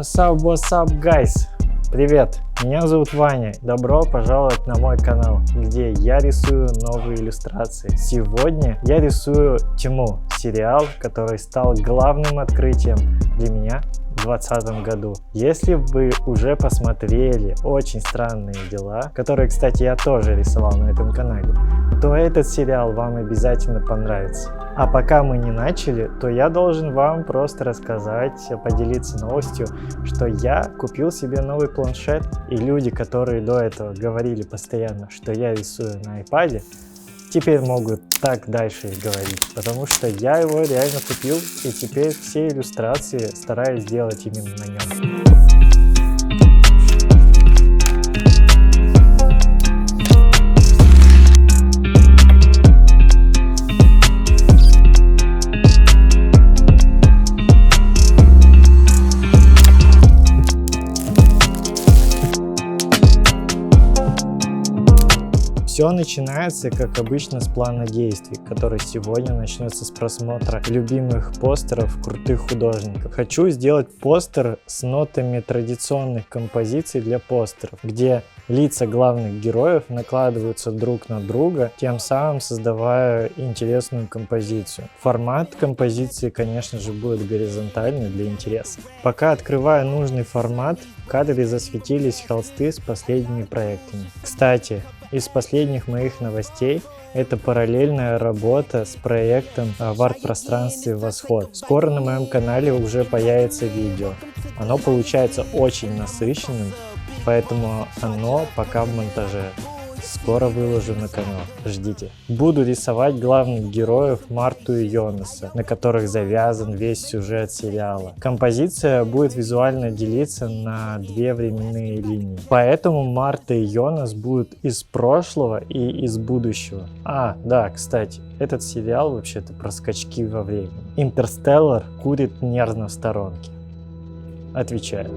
What's up, guys? Привет, меня зовут Ваня. Добро пожаловать на мой канал, где я рисую новые иллюстрации. Сегодня я рисую Тьму, сериал, который стал главным открытием для меня в 2020 году. Если вы уже посмотрели «Очень странные дела», которые, кстати, я тоже рисовал на этом канале, то этот сериал вам обязательно понравится. А пока мы не начали, то я должен вам просто рассказать, поделиться новостью, что я купил себе новый планшет, и люди, которые до этого говорили постоянно, что я рисую на iPad, теперь могут так дальше и говорить, потому что я его реально купил, и теперь все иллюстрации стараюсь делать именно на нем. Все начинается, как обычно, с плана действий, который сегодня начнется с просмотра любимых постеров крутых художников. Хочу сделать постер с нотами традиционных композиций для постеров, где лица главных героев накладываются друг на друга, тем самым создавая интересную композицию. Формат композиции, конечно же, будет горизонтальный для интереса. Пока открываю нужный формат, в кадре засветились холсты с последними проектами. Кстати, из последних моих новостей это параллельная работа с проектом в арт-пространстве «Восход». Скоро на моем канале уже появится видео. Оно получается очень насыщенным, поэтому оно пока в монтаже. Скоро выложу на канал, ждите. Буду рисовать главных героев Марту и Йонаса, на которых завязан весь сюжет сериала. Композиция будет визуально делиться на две временные линии. Поэтому Марта и Йонас будут из прошлого и из будущего. Да, кстати, этот сериал вообще-то про скачки во времени. Интерстеллар курит нервно в сторонке. Отвечаю.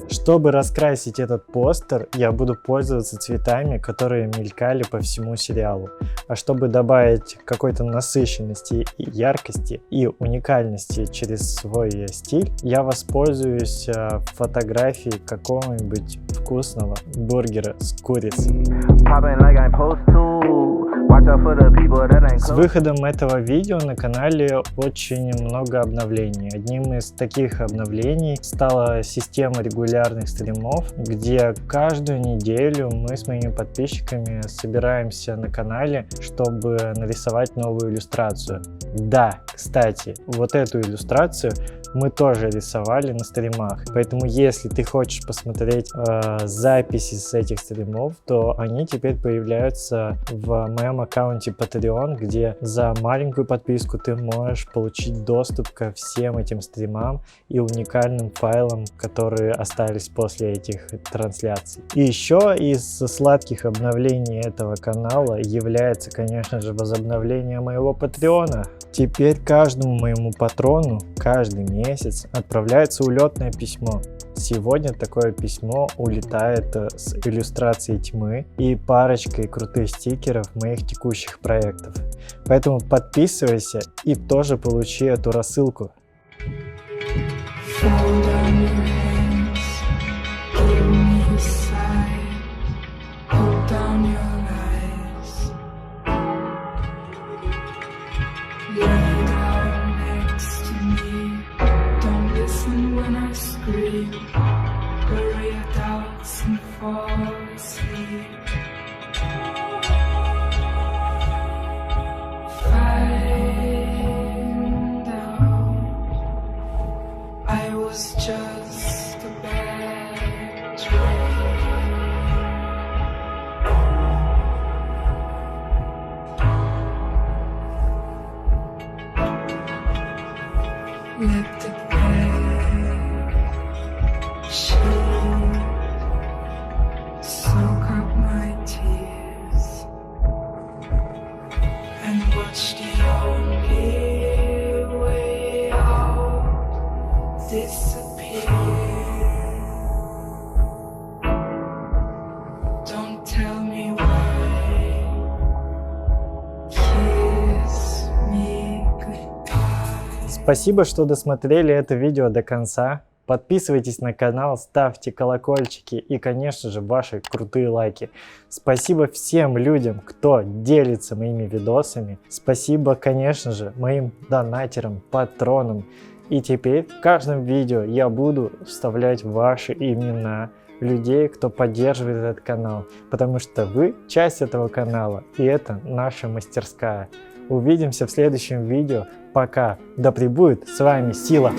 Чтобы раскрасить этот постер, я буду пользоваться цветами, которые мелькали по всему сериалу. А чтобы добавить какой-то насыщенности, и яркости и уникальности через свой стиль, я воспользуюсь фотографией какого-нибудь вкусного бургера с курицей. С выходом этого видео на канале очень много обновлений. Одним из таких обновлений стала система регулярных стримов, где каждую неделю мы с моими подписчиками собираемся на канале, чтобы нарисовать новую иллюстрацию. Да, кстати, вот эту иллюстрацию мы тоже рисовали на стримах, поэтому если ты хочешь посмотреть записи с этих стримов, то они теперь появляются в моем аккаунте Patreon, где за маленькую подписку ты можешь получить доступ ко всем этим стримам и уникальным файлам, которые остались после этих трансляций. И еще из сладких обновлений этого канала является, конечно же, возобновление моего Патреона. Теперь каждому моему патрону каждый месяц отправляется улетное письмо. Сегодня такое письмо улетает с иллюстрацией Тьмы и парочкой крутых стикеров моих текущих проектов. Поэтому подписывайся и тоже получи эту рассылку. Let the disappear. Don't tell me why. Kiss me goodbye. Спасибо, что досмотрели это видео до конца. Подписывайтесь на канал, ставьте колокольчики и, конечно же, ваши крутые лайки. Спасибо всем людям, кто делится моими видосами. Спасибо, конечно же, моим донатерам, патронам. И теперь в каждом видео я буду вставлять ваши имена людей, кто поддерживает этот канал. Потому что вы часть этого канала, и это наша мастерская. Увидимся в следующем видео. Пока. Да пребудет с вами сила.